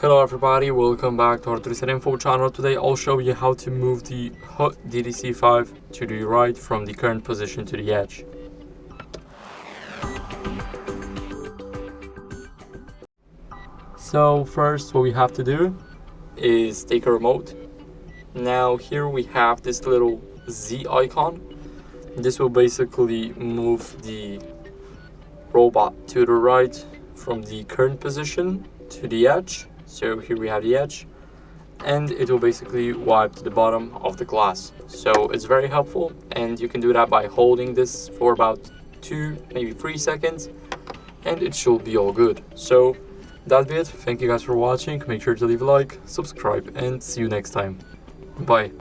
Hello everybody, welcome back to HardReset.Info channel. Today I'll show you how to move the Hutt DDC5 to the right from the current position to the edge. So first what we have to do is take a remote. Now here we have this little Z icon. This will basically move the robot to the right from the current position to the edge. So here we have the edge, and it will basically wipe to the bottom of the glass. So it's very helpful, and you can do that by holding this for about 2, maybe 3 seconds, and it should be all good. So that's it. Thank you guys for watching. Make sure to leave a like, subscribe, and see you next time. Bye.